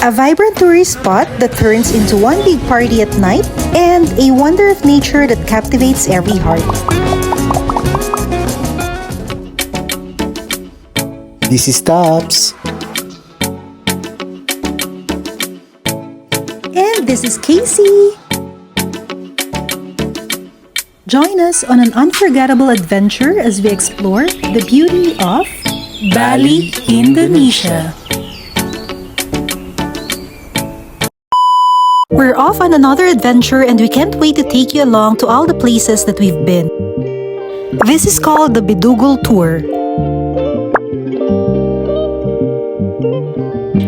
A vibrant tourist spot that turns into one big party at night, and a wonder of nature that captivates every heart. This is Tops. And this is Casey. Join us on an unforgettable adventure as we explore the beauty of Bali, Indonesia. We're off on another adventure and we can't wait to take you along to all the places that we've been. This is called the Bidugul Tour.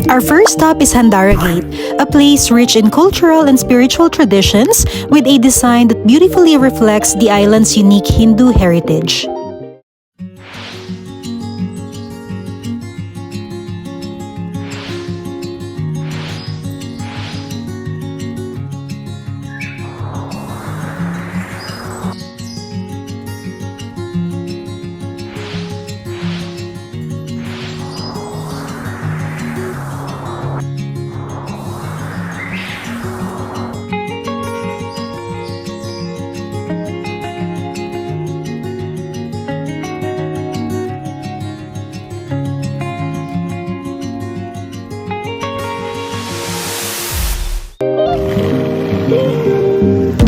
Our first stop is Handara Gate, a place rich in cultural and spiritual traditions with a design that beautifully reflects the island's unique Hindu heritage.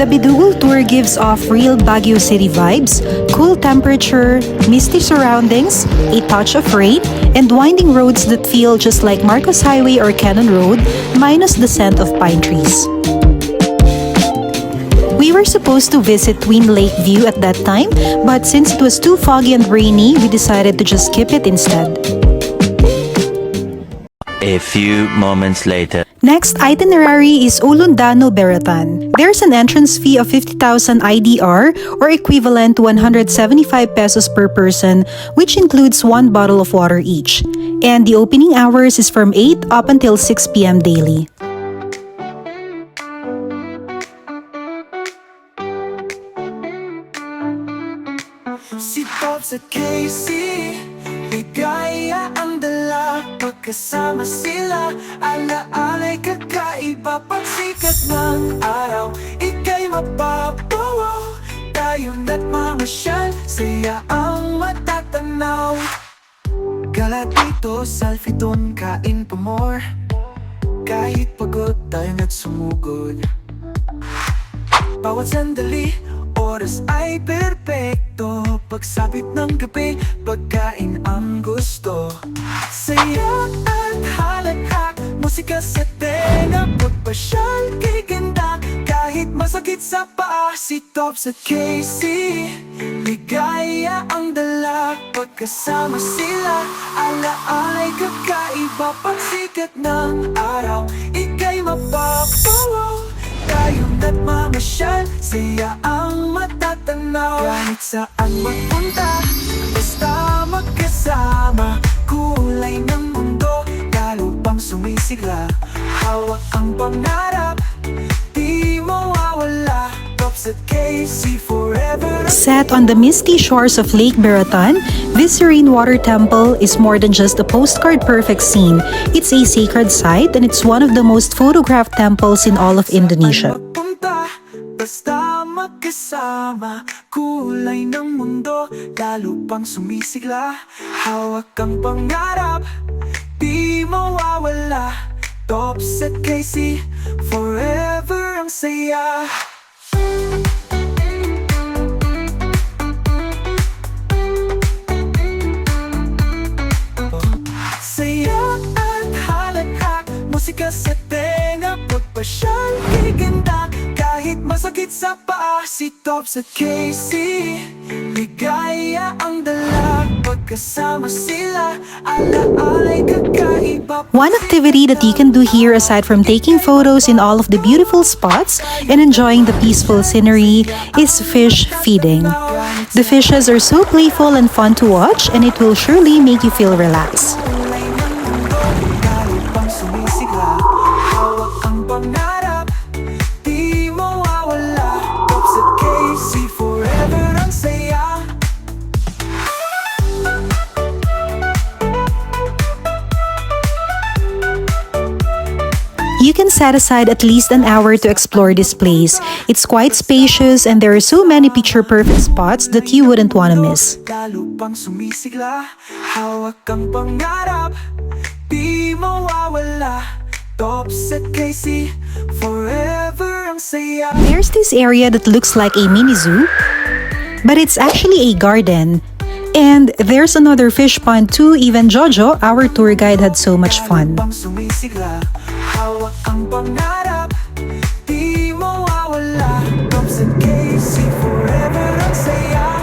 The Bidugul Tour gives off real Baguio City vibes, cool temperature, misty surroundings, a touch of rain, and winding roads that feel just like Marcos Highway or Cannon Road, minus the scent of pine trees. We were supposed to visit Twin Lake View at that time, but since it was too foggy and rainy, we decided to just skip it instead. A few moments later. Next itinerary is Ulundano Beratan. There's an entrance fee of 50,000 IDR or equivalent to 175 pesos per person, which includes one bottle of water each. And the opening hours is from 8 up until 6 p.m. daily. Si Pops at Casey, ligaya ang dala. Pagkasama sila, alaala'y kakaiba. Pagsikat ng araw, ika'y mapapawaw. Tayo'n at mamasyal, saya ang matatanaw. Gala dito, selfie dun, kain pa more. Kahit pagod tayo nagsumugod. Bawat sandali, oras ay perpekto. Pagsapit ng gabi, pagkain ang gusto. Saya at halakhak, musika sa tenga. Pagpasyal kay ganda, kahit masakit sa paa. Si Tops at Casey, ligaya ang dala. Pagkasama sila, alaala'y kakaiba. Pagsikat ng araw, ika'y mapapawaw. Tayo'n at mamasyal, saya ang matatanaw. Kahit saan magpunta, basta magkasama. Kulay ng mundo, lalo pang sumisigla. Hawak ang pangarap, di mawawala. Tops at Casey forever. Set on the misty shores of Lake Beratan, this serene water temple is more than just a postcard-perfect scene. It's a sacred site and it's one of the most photographed temples in all of Indonesia. Basta magkasama, kulay ng mundo, lalo pang sumisigla. Hawak ang pangarap, di mawawala. Tops at Casey, forever ang saya. Saya at halakhak, musika sa tenga. Pagpasyal kay ganda, kahit masakit sa paa. Si Tops at Casey, ligaya ang dala. Pagkasama sila, alaala'y kakaiba. One activity that you can do here, aside from taking photos in all of the beautiful spots and enjoying the peaceful scenery, is fish feeding. The fishes are so playful and fun to watch, and it will surely make you feel relaxed. Kulay ng mundo, lalo pang sumisigla. Hawak ang pangarap, di mawawala. Tops at Casey, forever ang saya. You can set aside at least an hour to explore this place. It's quite spacious and there are so many picture-perfect spots that you wouldn't want to miss. Lalo pang sumisigla, hawak ang pangarap, di mawawala. Tops at Casey, forever ang saya. There's this area that looks like a mini zoo, but it's actually a garden. And there's another fish pond too. Even Jojo, our tour guide, had so much fun. Pang sumisigla, hawak ang pangarap, di mawawala. Tops at Casey, forever ang saya.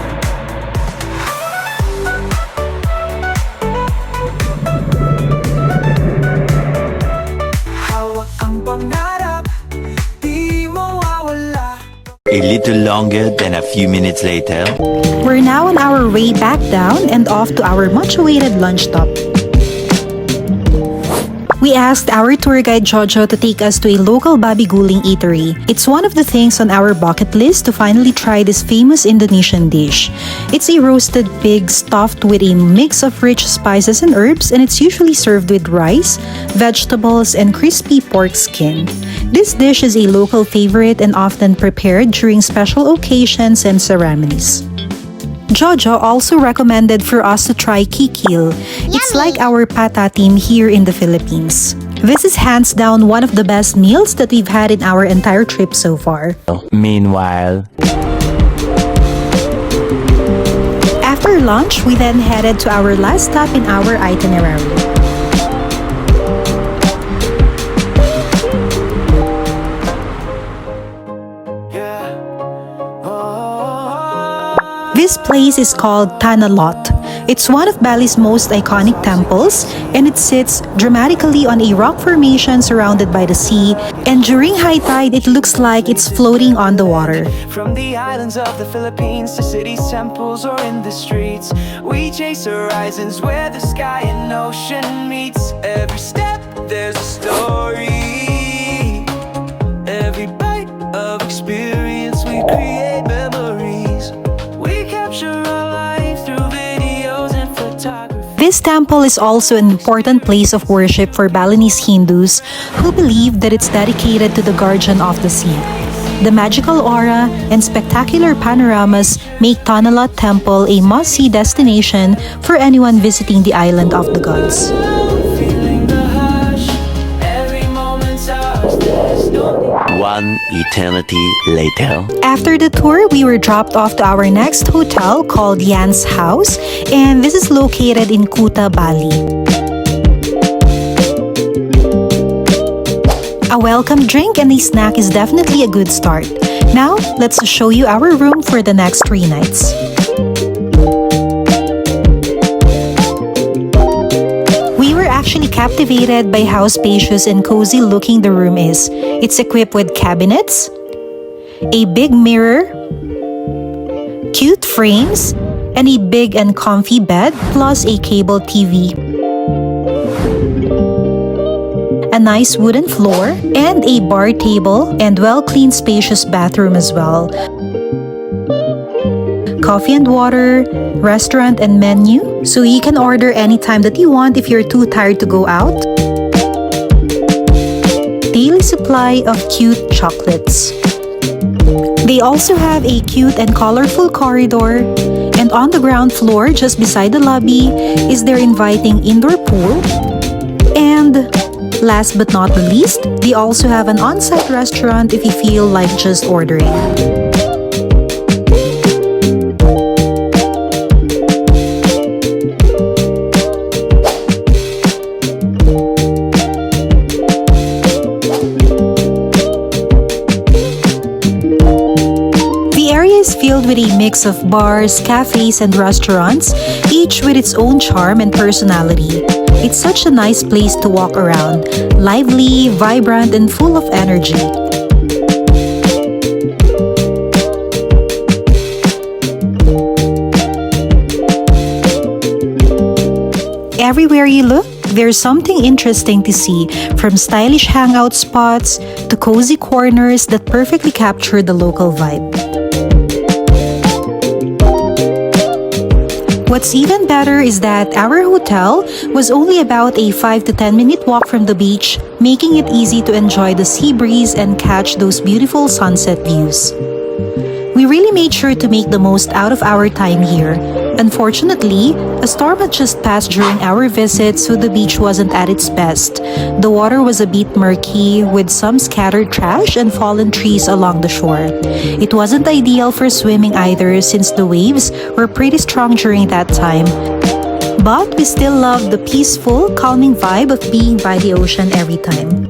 Hawak ang pangarap, di mawawala. A little longer than a few minutes later. We're now on our way back down and off to our much-awaited lunch stop. We asked our tour guide Jojo to take us to a local babi guling eatery. It's one of the things on our bucket list to finally try this famous Indonesian dish. It's a roasted pig stuffed with a mix of rich spices and herbs, and it's usually served with rice, vegetables, and crispy pork skin. This dish is a local favorite and often prepared during special occasions and ceremonies. Jojo also recommended for us to try kikil. It's like our patatim here in the Philippines. This is hands down one of the best meals that we've had in our entire trip so far. Meanwhile, After lunch, we then headed to our last stop in our itinerary. This place is called Tanah Lot. It's one of Bali's most iconic temples, and it sits dramatically on a rock formation surrounded by the sea, and during high tide it looks like it's floating on the water. From the islands of the Philippines to cities, temples, or in the streets, we chase horizons where the sky and ocean meets. Every step there's a story. Every bite of experience we create memories. We capture our life through videos and photography. This temple is also an important place of worship for Balinese Hindus who believe that it's dedicated to the guardian of the sea. The magical aura and spectacular panoramas make Tanah Lot Temple a must-see destination for anyone visiting the island of the gods. Feeling the hush, every moment's ours. There's no one eternity later. After the tour, we were dropped off to our next hotel called Yan's House, and this is located in Kuta, Bali. A welcome drink and a snack is definitely a good start. Now, let's show you our room for the next 3 nights. We were actually captivated by how spacious and cozy looking the room is. It's equipped with cabinets, a big mirror, cute frames, and a big and comfy bed, plus a cable TV. A nice wooden floor, and a bar table, and well-cleaned spacious bathroom as well. Coffee and water, restaurant and menu, so you can order anytime that you want if you're too tired to go out. Daily supply of cute chocolates. They also have a cute and colorful corridor, and on the ground floor, just beside the lobby, is their inviting indoor pool. And last but not the least, they also have an on-site restaurant if you feel like just ordering. The area is filled with a mix of bars, cafes, and restaurants, each with its own charm and personality. It's such a nice place to walk around, lively, vibrant, and full of energy. Everywhere you look, there's something interesting to see, from stylish hangout spots to cozy corners that perfectly capture the local vibe. What's even better is that our hotel was only about a 5 to 10 minute walk from the beach, making it easy to enjoy the sea breeze and catch those beautiful sunset views. We really made sure to make the most out of our time here. Unfortunately, a storm had just passed during our visit, so the beach wasn't at its best. The water was a bit murky, with some scattered trash and fallen trees along the shore. It wasn't ideal for swimming either, since the waves were pretty strong during that time. But we still loved the peaceful, calming vibe of being by the ocean every time.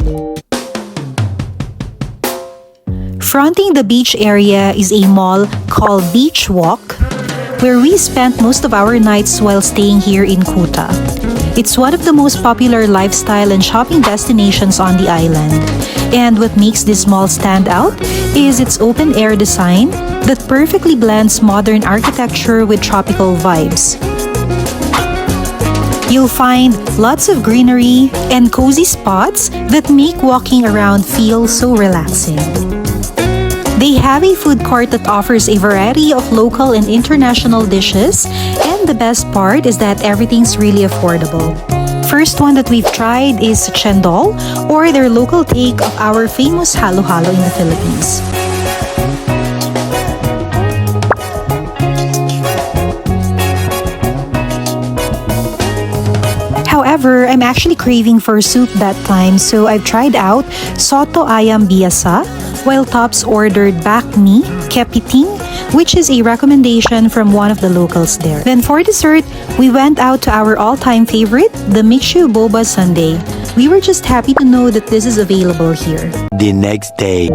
Fronting the beach area is a mall called Beach Walk, where we spent most of our nights while staying here in Kuta. It's one of the most popular lifestyle and shopping destinations on the island. And what makes this mall stand out is its open-air design that perfectly blends modern architecture with tropical vibes. You'll find lots of greenery and cozy spots that make walking around feel so relaxing. They have a food court that offers a variety of local and international dishes, and the best part is that everything's really affordable. First one that we've tried is chendol, or their local take of our famous halo-halo in the Philippines. However, I'm actually craving for soup that time, so I've tried out soto ayam biasa, while Tops ordered bakmi kepiting, which is a recommendation from one of the locals there. Then for dessert, we went out to our all-time favorite, the Mixu Boba Sundae. We were just happy to know that this is available here. The next day,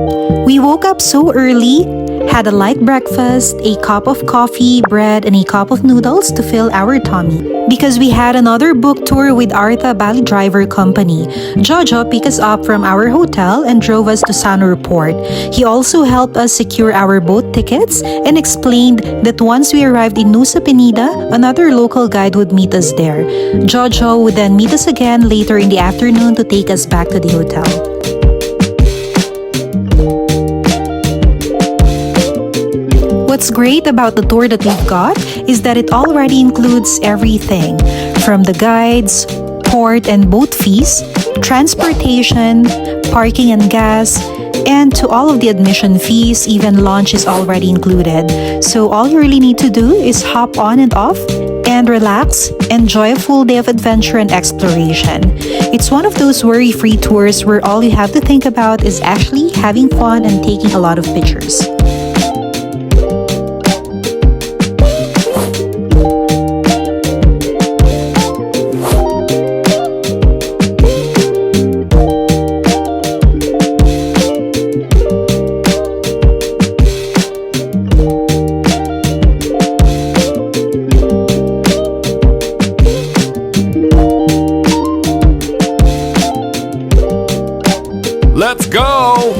We woke up so early, had a light breakfast, a cup of coffee, bread, and a cup of noodles to fill our tummy. Because we had another book tour with Artha Bali Driver Company, Jojo picked us up from our hotel and drove us to Sanur Port. He also helped us secure our boat tickets and explained that once we arrived in Nusa Penida, another local guide would meet us there. Jojo would then meet us again later in the afternoon to take us back to the hotel. What's great about the tour that we've got is that it already includes everything from the guides, port and boat fees, transportation, parking and gas, and to all of the admission fees. Even lunch is already included. So all you really need to do is hop on and off and relax, enjoy a full day of adventure and exploration. It's one of those worry-free tours where all you have to think about is actually having fun and taking a lot of pictures. Let's go!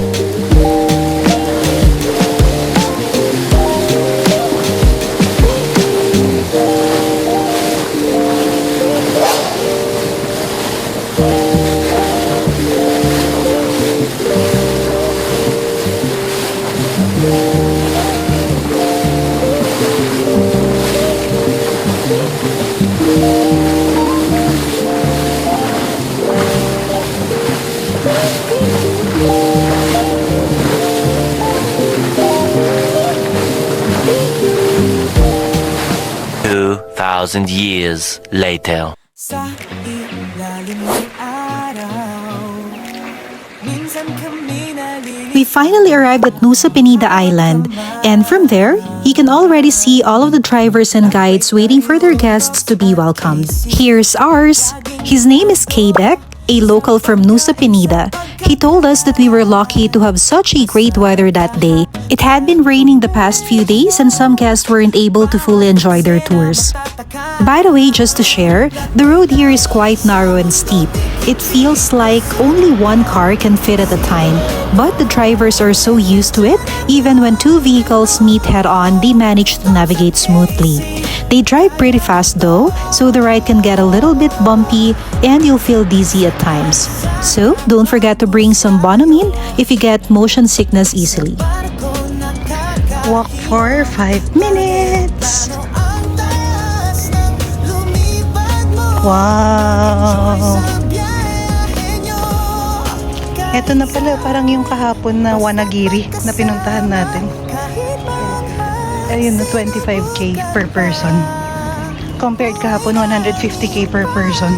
Thousand years later. Sa ilalim ng araw, minsan kami nalilito. We finally arrived at Nusa Penida Island, and from there, you can already see all of the drivers and guides waiting for their guests to be welcomed. Here's ours. His name is Kadek, a local from Nusa Penida. He told us that we were lucky to have such a great weather that day. It had been raining the past few days and some guests weren't able to fully enjoy their tours. By the way, just to share, the road here is quite narrow and steep. It feels like only one car can fit at a time, but the drivers are so used to it, even when two vehicles meet head-on, they manage to navigate smoothly. They drive pretty fast though, so the ride can get a little bit bumpy and you'll feel dizzy at times. So, don't forget to bring some Bonamine if you get motion sickness easily. Walk for 5 minutes. Wow! Ito na pala, parang yung kahapon na Wanagiri na pinuntahan natin. Ayun na, 25k per person. Compared kahapon, 150k per person.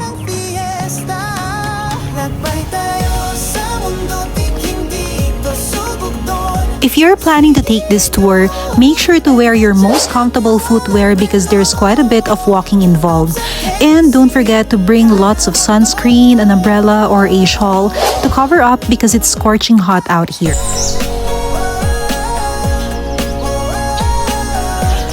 If you're planning to take this tour, make sure to wear your most comfortable footwear because there's quite a bit of walking involved. And don't forget to bring lots of sunscreen, an umbrella, or a shawl to cover up because it's scorching hot out here.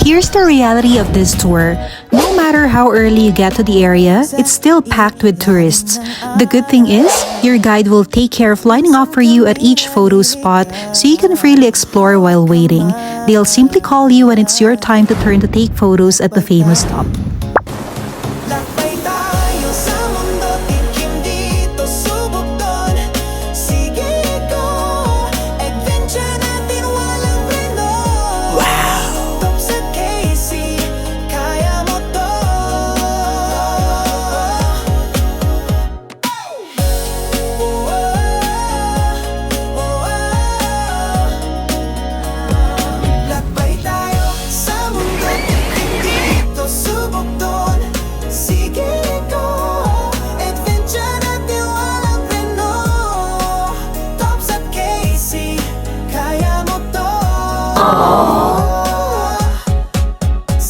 Here's the reality of this tour. No matter how early you get to the area, it's still packed with tourists. The good thing is, your guide will take care of lining up for you at each photo spot so you can freely explore while waiting. They'll simply call you when it's your time to turn to take photos at the famous stop.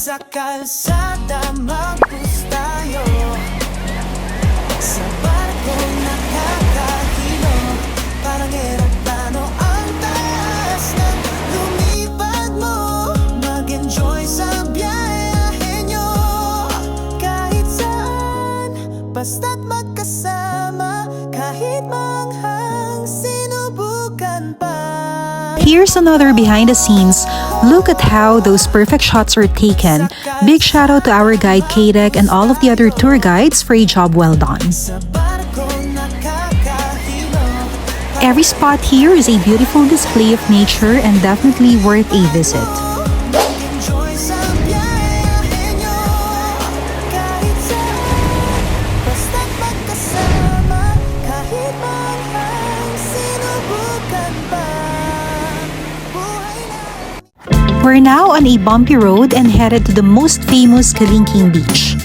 Sa kalsada mag-bus tayo, sa barko nakakahilo, parang eroplano ang taas ng lumipad mo. Mag-enjoy sa biyahe nyo, kahit saan, basta't magkasama, kahit manghang sinubukan pa. Here's another behind the scenes. Look at how those perfect shots are taken. Big shout out to our guide Kadek and all of the other tour guides for a job well done. Every spot here is a beautiful display of nature and definitely worth a visit. We're now on a bumpy road and headed to the most famous Kalingking beach.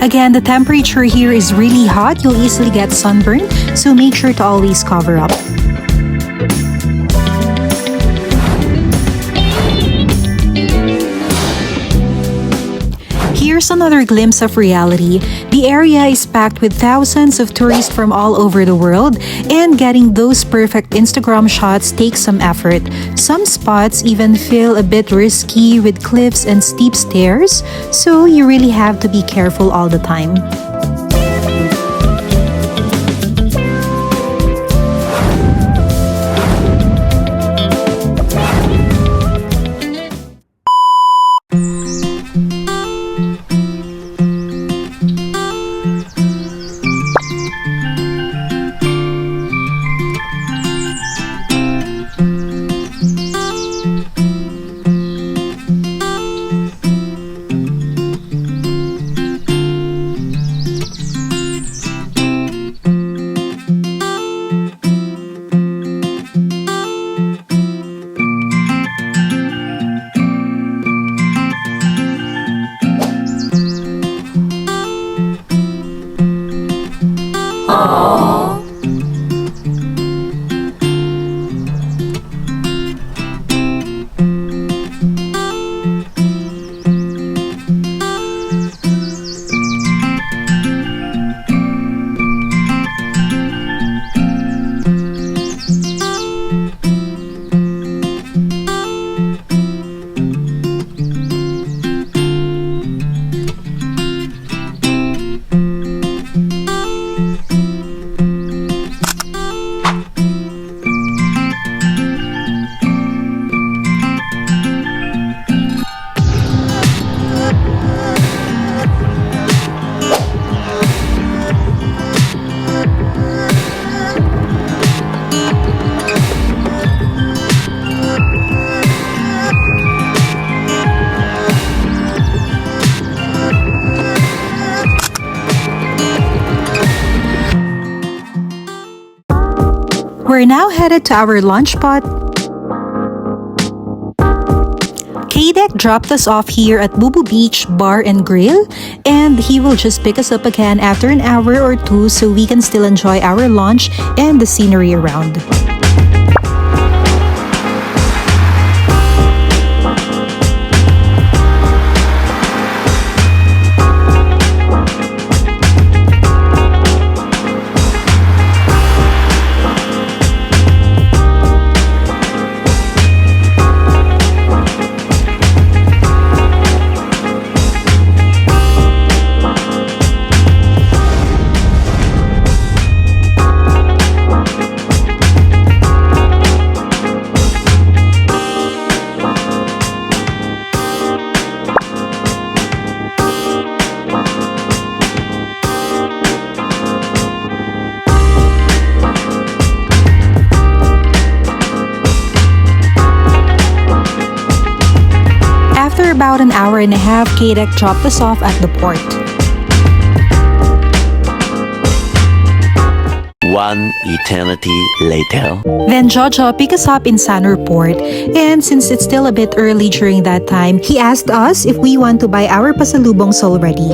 Again, the temperature here is really hot. You'll easily get sunburned, so make sure to always cover up. Here's another glimpse of reality. The area is packed with thousands of tourists from all over the world, and getting those perfect Instagram shots takes some effort. Some spots even feel a bit risky with cliffs and steep stairs, so you really have to be careful all the time. We're now headed to our lunch spot. K-Deck dropped us off here at Bubu Beach Bar and Grill, and he will just pick us up again after an hour or two so we can still enjoy our lunch and the scenery around. After about an hour and a half, K-Deck dropped us off at the port. One eternity later. Then Jojo picked us up in Sanur Port, and since it's still a bit early during that time, he asked us if we want to buy our pasalubongs already.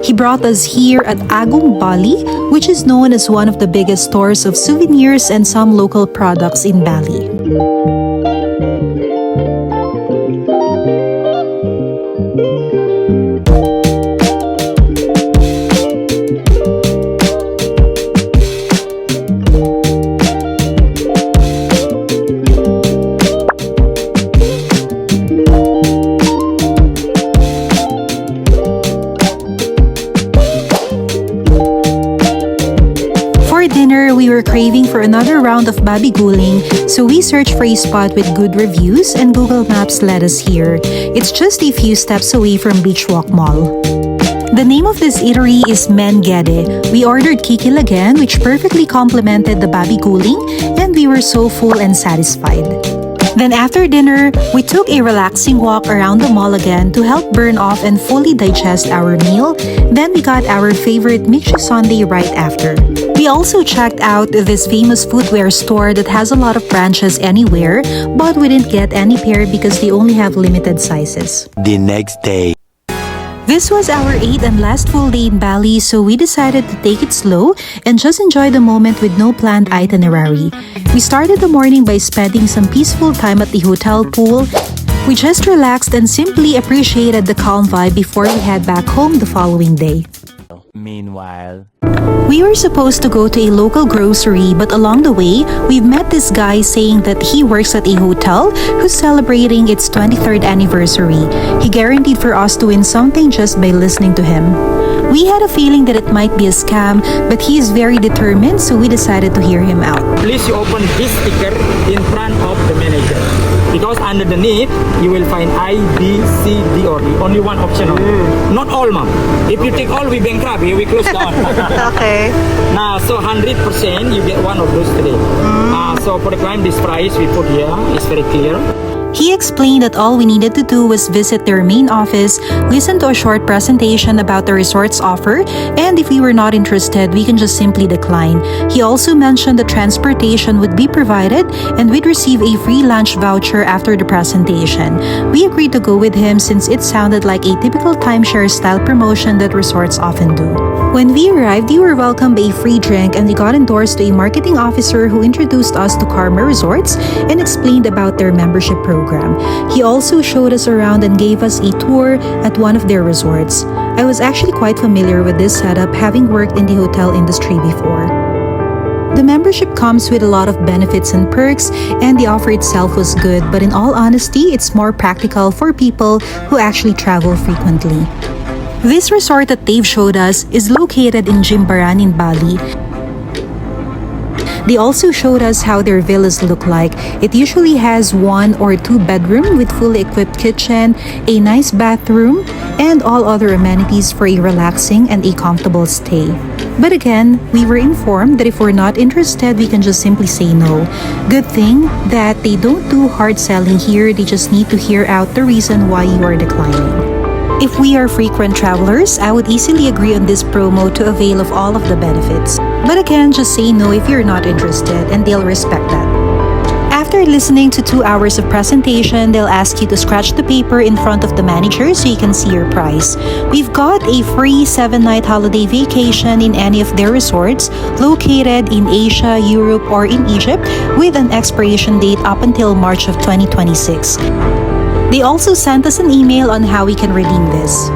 He brought us here at Agung Bali, which is known as one of the biggest stores of souvenirs and some local products in Bali. Dinner, we were craving for another round of babi guling, so we searched for a spot with good reviews and Google Maps led us here. It's just a few steps away from Beach Walk Mall. The name of this eatery is Mengede. We ordered kikil again, which perfectly complemented the babi guling, and we were so full and satisfied. Then after dinner, we took a relaxing walk around the mall again to help burn off and fully digest our meal. Then we got our favorite michi sundae right after. We also checked out this famous footwear store that has a lot of branches anywhere, but we didn't get any pair because they only have limited sizes. The next day. This was our 8th and last full day in Bali, so we decided to take it slow and just enjoy the moment with no planned itinerary. We started the morning by spending some peaceful time at the hotel pool. We just relaxed and simply appreciated the calm vibe before we head back home the following day. Meanwhile, we were supposed to go to a local grocery, but along the way, we've met this guy saying that he works at a hotel who's celebrating its 23rd anniversary. He guaranteed for us to win something just by listening to him. We had a feeling that it might be a scam, but he is very determined, so we decided to hear him out. Please you open this sticker in front of the manager. Because underneath, you will find I, B, C, D or E. Only one option only. Not all, ma'am. If you take all, we bankrupt. We close down. Okay. Now, so 100% you get one of those today. So for the client, this price we put here is very clear. He explained that all we needed to do was visit their main office, listen to a short presentation about the resort's offer, and if we were not interested, we can just simply decline. He also mentioned that transportation would be provided and we'd receive a free lunch voucher after the presentation. We agreed to go with him since it sounded like a typical timeshare style promotion that resorts often do. When we arrived, we were welcomed by a free drink and we got endorsed to a marketing officer who introduced us to Karma Resorts and explained about their membership program. He also showed us around and gave us a tour at one of their resorts. I was actually quite familiar with this setup, having worked in the hotel industry before. The membership comes with a lot of benefits and perks, and the offer itself was good, but in all honesty, it's more practical for people who actually travel frequently. This resort that Dave showed us is located in Jimbaran in Bali. They also showed us how their villas look like. It usually has 1 or 2 bedrooms with fully equipped kitchen, a nice bathroom, and all other amenities for a relaxing and a comfortable stay. But again, we were informed that if we're not interested, we can just simply say no. Good thing that they don't do hard selling here, they just need to hear out the reason why you are declining. If we are frequent travelers, I would easily agree on this promo to avail of all of the benefits. But again, just say no if you're not interested and they'll respect that. After listening to 2 hours of presentation, they'll ask you to scratch the paper in front of the manager so you can see your price. We've got a free 7-night holiday vacation in any of their resorts located in Asia, Europe, or in Egypt with an expiration date up until March of 2026. They also sent us an email on how we can redeem this.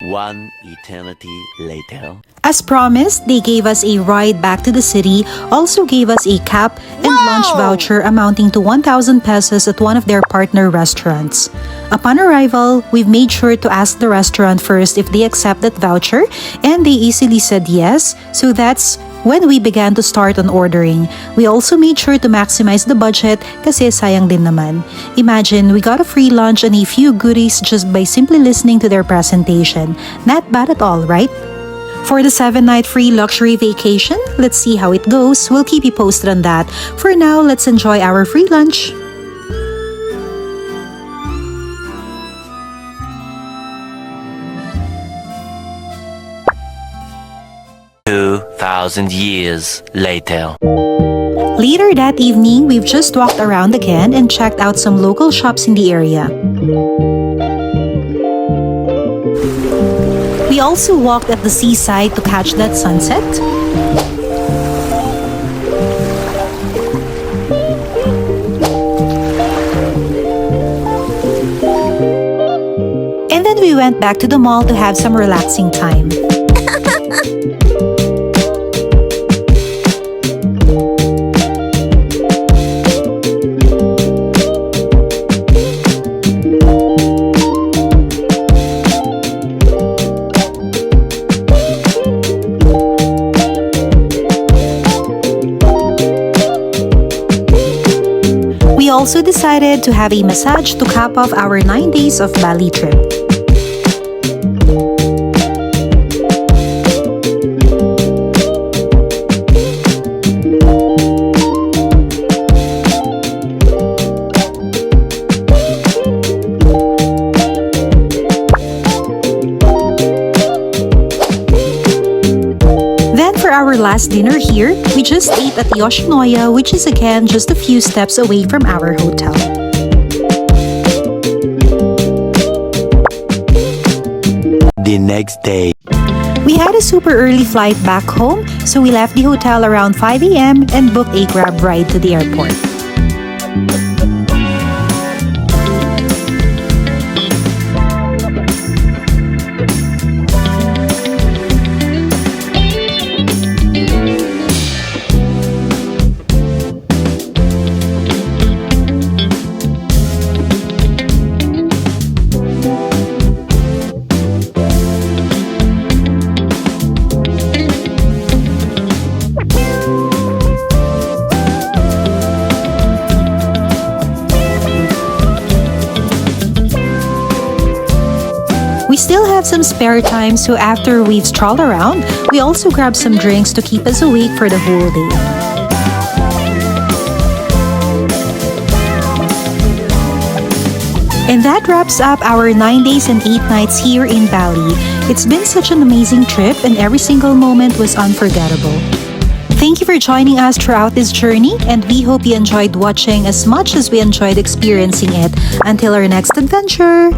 One eternity later. As promised, they gave us a ride back to the city, also gave us a cap and lunch voucher amounting to 1,000 pesos at one of their partner restaurants. Upon arrival, we've made sure to ask the restaurant first if they accept that voucher, and they easily said yes, so that's when we began to start on ordering. We also made sure to maximize the budget kasi sayang din naman. Imagine, we got a free lunch and a few goodies just by simply listening to their presentation. Not bad at all, right? For the 7-night free luxury vacation, let's see how it goes. We'll keep you posted on that. For now, let's enjoy our free lunch. Thousand years later. Later that evening, we've just walked around again and checked out some local shops in the area. We also walked at the seaside to catch that sunset. And then we went back to the mall to have some relaxing time. We also decided to have a massage to cap off our 9 days of Bali trip. For our last dinner here, we just ate at Yoshinoya, which is again just a few steps away from our hotel. The next day. We had a super early flight back home, so we left the hotel around 5 a.m. and booked a Grab ride to the airport. We still have some spare time, so after we've strolled around, we also grabbed some drinks to keep us awake for the whole day. And that wraps up our 9 days and 8 nights here in Bali. It's been such an amazing trip and every single moment was unforgettable. Thank you for joining us throughout this journey, and we hope you enjoyed watching as much as we enjoyed experiencing it. Until our next adventure!